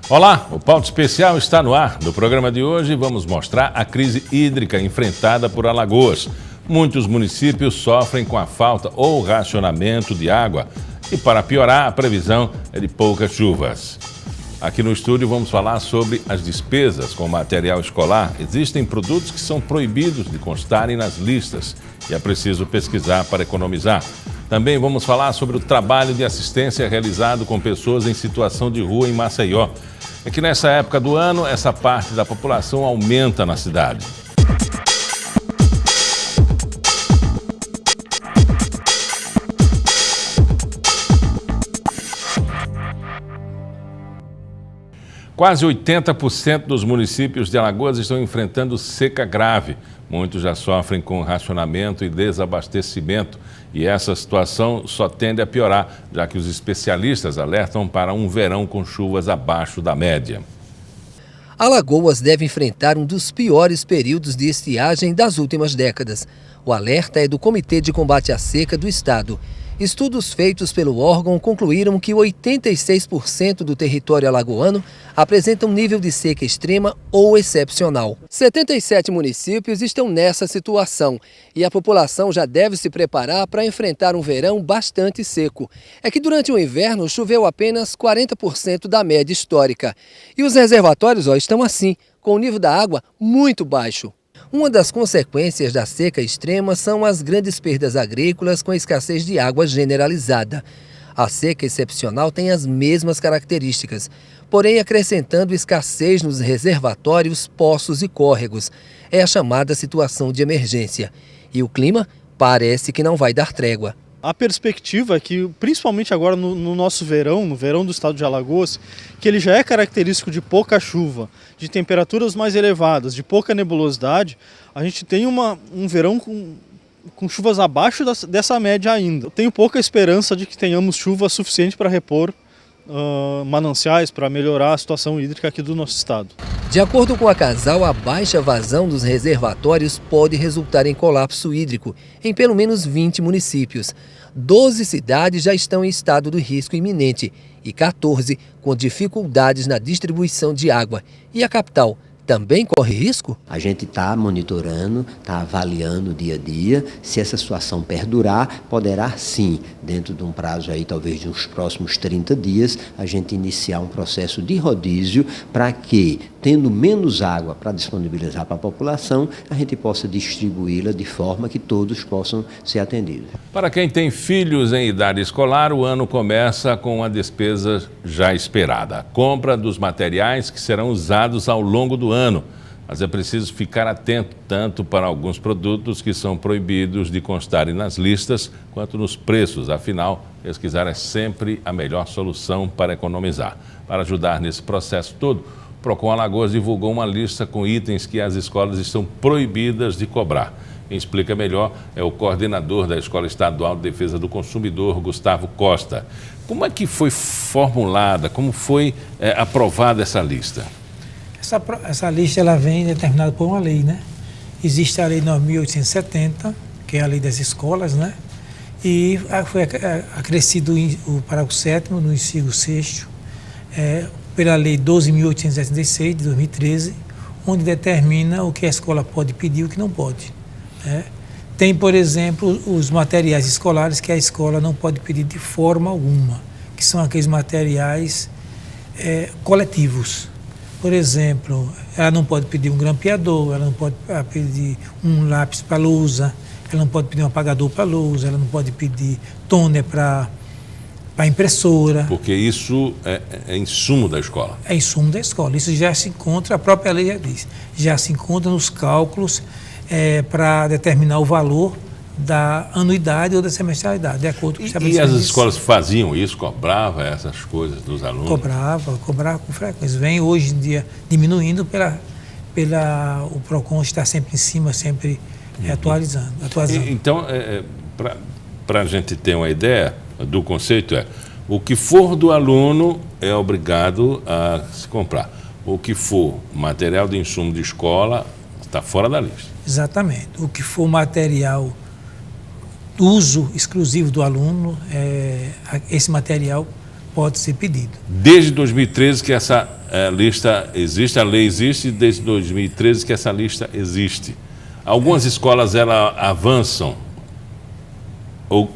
Olá, o Pauta Especial está no ar. No programa de hoje vamos mostrar a crise hídrica enfrentada por Alagoas. Muitos municípios sofrem com a falta ou racionamento de água e, para piorar, a previsão é de poucas chuvas. Aqui no estúdio vamos falar sobre as despesas com material escolar. Existem produtos que são proibidos de constarem nas listas e é preciso pesquisar para economizar. Também vamos falar sobre o trabalho de assistência realizado com pessoas em situação de rua em Maceió. É que nessa época do ano, essa parte da população aumenta na cidade. Quase 80% dos municípios de Alagoas estão enfrentando seca grave. Muitos já sofrem com racionamento e desabastecimento. E essa situação só tende a piorar, já que os especialistas alertam para um verão com chuvas abaixo da média. Alagoas deve enfrentar um dos piores períodos de estiagem das últimas décadas. O alerta é do Comitê de Combate à Seca do Estado. Estudos feitos pelo órgão concluíram que 86% do território alagoano apresenta um nível de seca extrema ou excepcional. 77 municípios estão nessa situação e a população já deve se preparar para enfrentar um verão bastante seco. É que durante o inverno choveu apenas 40% da média histórica. E os reservatórios estão assim, com o nível da água muito baixo. Uma das consequências da seca extrema são as grandes perdas agrícolas com a escassez de água generalizada. A seca excepcional tem as mesmas características, porém acrescentando escassez nos reservatórios, poços e córregos. É a chamada situação de emergência. E o clima parece que não vai dar trégua. A perspectiva é que, principalmente agora no nosso verão, no verão do estado de Alagoas, que ele já é característico de pouca chuva, de temperaturas mais elevadas, de pouca nebulosidade, a gente tem um verão com chuvas abaixo dessa média ainda. Tenho pouca esperança de que tenhamos chuva suficiente para repor mananciais, para melhorar a situação hídrica aqui do nosso estado. De acordo com a Casal, a baixa vazão dos reservatórios pode resultar em colapso hídrico em pelo menos 20 municípios. 12 cidades já estão em estado de risco iminente e 14 com dificuldades na distribuição de água. E a capital também corre risco? A gente está monitorando, está avaliando dia a dia. Se essa situação perdurar, poderá sim, dentro de um prazo aí talvez de uns próximos 30 dias, a gente iniciar um processo de rodízio para que, tendo menos água para disponibilizar para a população, a gente possa distribuí-la de forma que todos possam ser atendidos. Para quem tem filhos em idade escolar, o ano começa com a despesa já esperada. A compra dos materiais que serão usados ao longo do ano. Mas é preciso ficar atento tanto para alguns produtos que são proibidos de constarem nas listas, quanto nos preços. Afinal, pesquisar é sempre a melhor solução para economizar. Para ajudar nesse processo todo, o Procon Alagoas divulgou uma lista com itens que as escolas estão proibidas de cobrar. Quem explica melhor é o coordenador da Escola Estadual de Defesa do Consumidor, Gustavo Costa. Como é que foi formulada, como foi aprovada essa lista? Essa lista ela vem determinada por uma lei, né? Existe a Lei 9.870, que é a lei das escolas, né? E foi acrescido o parágrafo 7º no inciso 6º, pela Lei 12.876, de 2013, onde determina o que a escola pode pedir e o que não pode. Né? Tem, por exemplo, os materiais escolares que a escola não pode pedir de forma alguma, que são aqueles materiais coletivos. Por exemplo, ela não pode pedir um grampeador, ela não pode pedir um lápis para lousa, ela não pode pedir um apagador para lousa, ela não pode pedir toner para impressora. Porque isso é insumo da escola. É insumo da escola. Isso já se encontra, a própria lei já diz, já se encontra nos cálculos para determinar o valor da anuidade ou da semestralidade, de acordo com o estabelecimento. E as escolas faziam isso, cobravam essas coisas dos alunos? Cobrava com frequência. Vem hoje em dia diminuindo o Procon está sempre em cima, sempre atualizando. Então, para a gente ter uma ideia do conceito, o que for do aluno é obrigado a se comprar. O que for material de insumo de escola está fora da lista. Exatamente. O que for material uso exclusivo do aluno, esse material pode ser pedido. Desde 2013 que essa lista existe, a lei existe, desde 2013 que essa lista existe. Algumas escolas elas avançam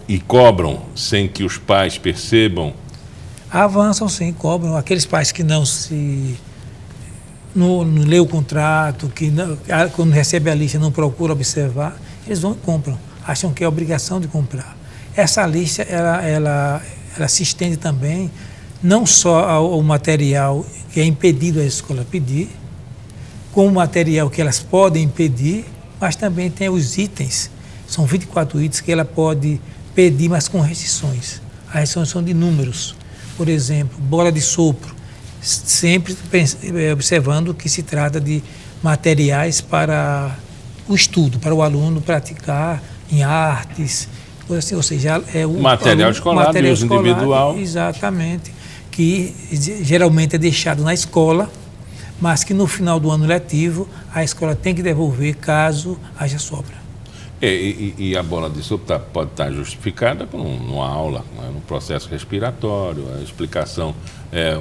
e cobram sem que os pais percebam. Avançam sim, cobram. Aqueles pais que não lê o contrato, que não, quando recebe a lista não procura observar, eles vão e compram. Acham que é obrigação de comprar. Essa lista, ela se estende também, não só ao material que é impedido a escola pedir, como o material que elas podem pedir, mas também tem os itens. São 24 itens que ela pode pedir, mas com restrições. As restrições são de números. Por exemplo, bola de sopro, sempre observando que se trata de materiais para o estudo, para o aluno praticar em artes, coisa assim, ou seja, é o material escolar, material de uso individual. Exatamente, que geralmente é deixado na escola, mas que no final do ano letivo a escola tem que devolver caso haja sobra. E a bola de sopro pode estar justificada numa aula, no processo respiratório,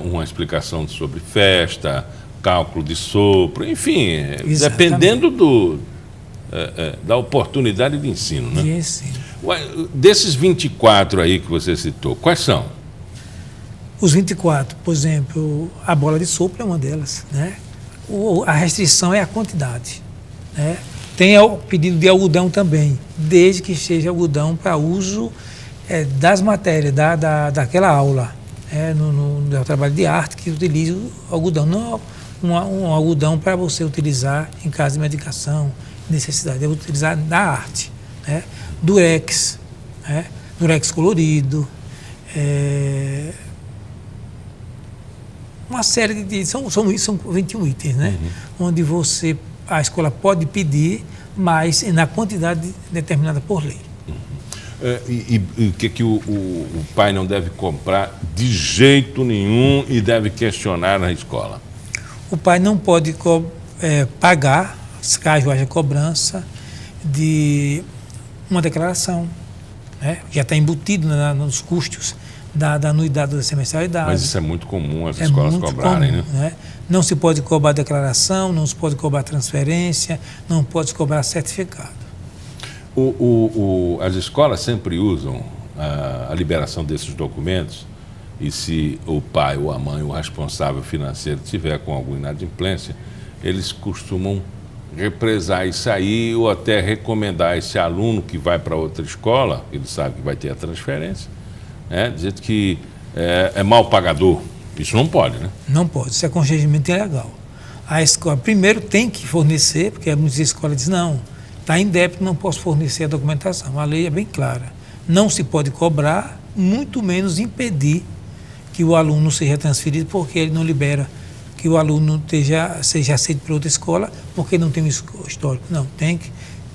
uma explicação sobre festa, cálculo de sopro, enfim, dependendo da oportunidade de ensino, né? De ensino. Desses 24 aí que você citou, quais são? Os 24, por exemplo, a bola de sopro é uma delas, né? A restrição é a quantidade, né? Tem o pedido de algodão também, desde que seja algodão para uso das matérias, daquela aula, no trabalho de arte, que utilize o algodão, não um algodão para você utilizar em caso de medicação, necessidade, é utilizar na arte, né? Durex, durex colorido, uma série de são 21 itens, né? Onde a escola pode pedir, mas na quantidade determinada por lei. E o que o pai não deve comprar de jeito nenhum e deve questionar na escola? O pai não pode pagar, caso haja cobrança, de uma declaração, né? Já está embutido nos custos da anuidade da semestralidade. Mas isso é muito comum as escolas cobrarem, comum, né? Não se pode cobrar declaração, não se pode cobrar transferência, não pode cobrar certificado. As escolas sempre usam a liberação desses documentos e se o pai ou a mãe, o responsável financeiro, tiver com alguma inadimplência, eles costumam represar isso aí ou até recomendar esse aluno que vai para outra escola, ele sabe que vai ter a transferência, dizer que é mal pagador. Isso não pode, né? Não pode, isso é constrangimento ilegal. A escola primeiro tem que fornecer, porque muitas escolas dizem, não, está em débito, não posso fornecer a documentação. A lei é bem clara. Não se pode cobrar, muito menos impedir que o aluno seja transferido, porque ele não libera que o aluno seja aceito por outra escola, porque não tem um histórico. Não,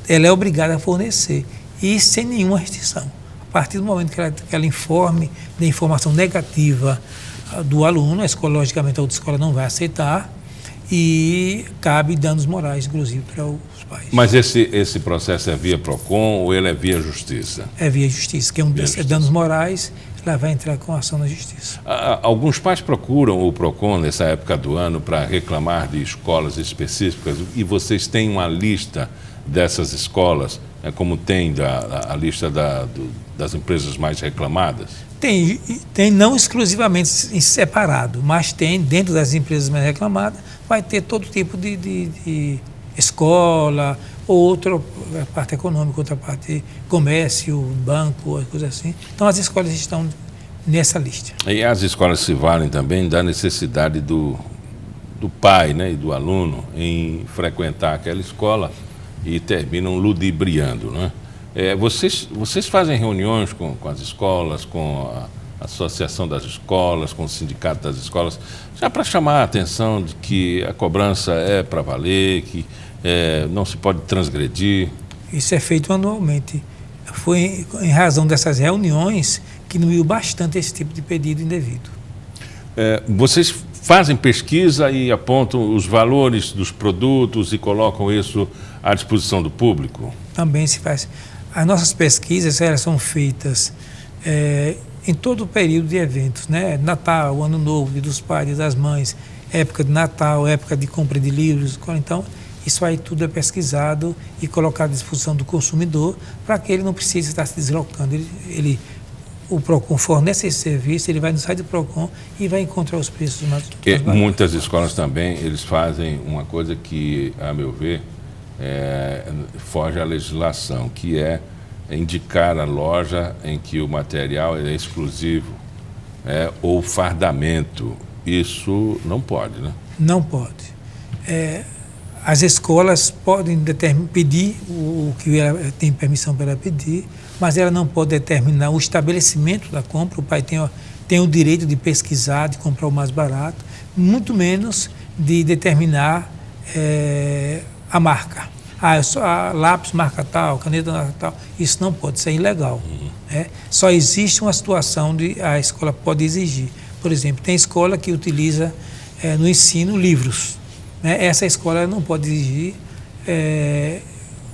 ela é obrigada a fornecer, e sem nenhuma restrição. A partir do momento que ela informe da informação negativa do aluno, a escola, logicamente, a outra escola não vai aceitar e cabe danos morais, inclusive, para os pais. Mas esse processo é via PROCON ou ele é via Justiça? É via Justiça, que é danos morais, ela vai entrar com ação na Justiça. Alguns pais procuram o PROCON nessa época do ano para reclamar de escolas específicas e vocês têm uma lista dessas escolas, como tem a lista das empresas mais reclamadas? Tem não exclusivamente em separado, mas tem dentro das empresas mais reclamadas, vai ter todo tipo de escola, outra parte econômica, outra parte comércio, banco, coisa assim. Então as escolas estão nessa lista. E as escolas se valem também da necessidade do pai, né, e do aluno em frequentar aquela escola e terminam ludibriando, né? Vocês fazem reuniões com as escolas, com a Associação das Escolas, com o Sindicato das Escolas, já para chamar a atenção de que a cobrança é para valer, que não se pode transgredir? Isso é feito anualmente. Foi em razão dessas reuniões que diminuiu bastante esse tipo de pedido indevido. Vocês fazem pesquisa e apontam os valores dos produtos e colocam isso à disposição do público? Também se faz. As nossas pesquisas, elas são feitas em todo o período de eventos, né? Natal, Ano Novo, Dia dos Pais, Dia das Mães, época de Natal, época de compra de livros. Então, isso aí tudo é pesquisado e colocado à disposição do consumidor para que ele não precise estar se deslocando. O PROCON fornece esse serviço, ele vai no site do PROCON e vai encontrar os preços mais baratos. Muitas escolas também, eles fazem uma coisa que, a meu ver, foge à legislação, que é indicar a loja em que o material é exclusivo, ou fardamento. Isso não pode, né? Não pode. As escolas podem pedir o que ela tem permissão para ela pedir, mas ela não pode determinar o estabelecimento da compra. O pai tem o direito de pesquisar, de comprar o mais barato, muito menos de determinar a marca. Lápis marca tal, caneta marca tal. Isso não pode, isso é ilegal. Só existe uma situação de a escola pode exigir. Por exemplo, tem escola que utiliza no ensino livros. Essa escola não pode exigir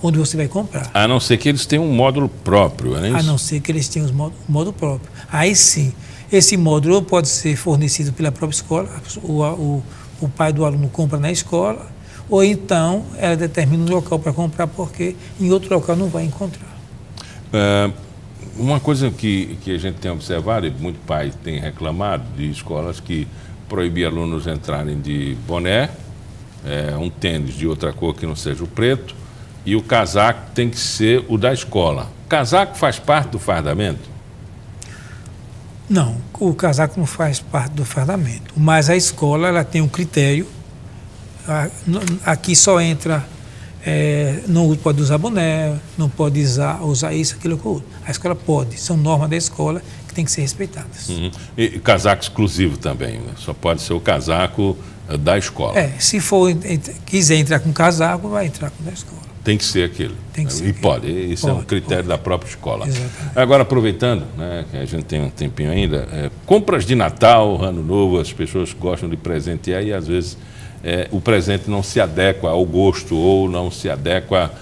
onde você vai comprar. A não ser que eles tenham um módulo próprio, não é isso? A não ser que eles tenham um módulo próprio. Aí sim, esse módulo pode ser fornecido pela própria escola, o pai do aluno compra na escola, ou então ela determina um local para comprar, porque em outro local não vai encontrar. Uma coisa que a gente tem observado, e muito pai tem reclamado de escolas que proibiam alunos entrarem de boné, um tênis de outra cor que não seja o preto, e o casaco tem que ser o da escola. O casaco faz parte do fardamento? Não, o casaco não faz parte do fardamento, mas a escola ela tem um critério. Aqui só entra, não pode usar boné, não pode usar isso, aquilo, aquilo. A escola pode, são normas da escola que tem que ser respeitadas. E casaco exclusivo também, né? Só pode ser o casaco da escola. Se quiser entrar com casaco, vai entrar com da escola. Tem que ser aquele. Tem que ser. E pode, isso é um critério da própria escola. Exatamente. Agora, aproveitando, né, que a gente tem um tempinho ainda, compras de Natal, Ano Novo, as pessoas gostam de presentear e às vezes o presente não se adequa ao gosto ou não se adequa,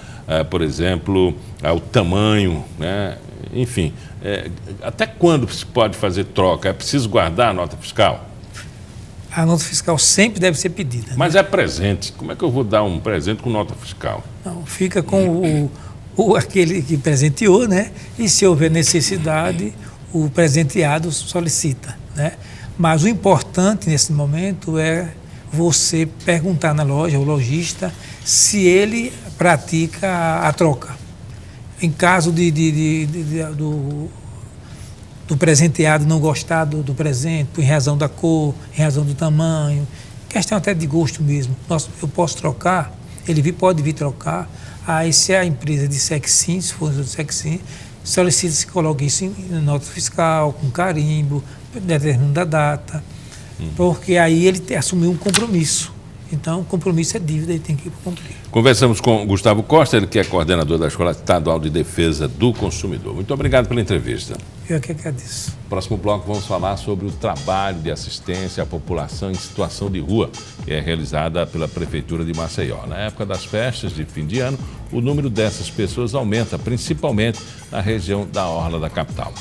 por exemplo, ao tamanho, né? Enfim, até quando se pode fazer troca? É preciso guardar a nota fiscal? A nota fiscal sempre deve ser pedida. Mas é presente. Como é que eu vou dar um presente com nota fiscal? Não, fica com aquele que presenteou, né? E se houver necessidade, o presenteado solicita, né? Mas o importante nesse momento é você perguntar na loja, o lojista, se ele pratica a troca. Em caso do presenteado não gostar do presente, em razão da cor, em razão do tamanho, questão até de gosto mesmo. Eu posso trocar, ele pode vir trocar, aí se a empresa disser que sim, se for disser que sim, solicita-se que coloque isso em nota fiscal, com carimbo, determinando a data, porque aí ele assumiu um compromisso. Então, o compromisso é dívida e tem que cumprir. Conversamos com Gustavo Costa, ele que é coordenador da Escola Estadual de Defesa do Consumidor. Muito obrigado pela entrevista. Eu que agradeço. No próximo bloco vamos falar sobre o trabalho de assistência à população em situação de rua, que é realizada pela Prefeitura de Maceió. Na época das festas de fim de ano, o número dessas pessoas aumenta, principalmente na região da orla da capital.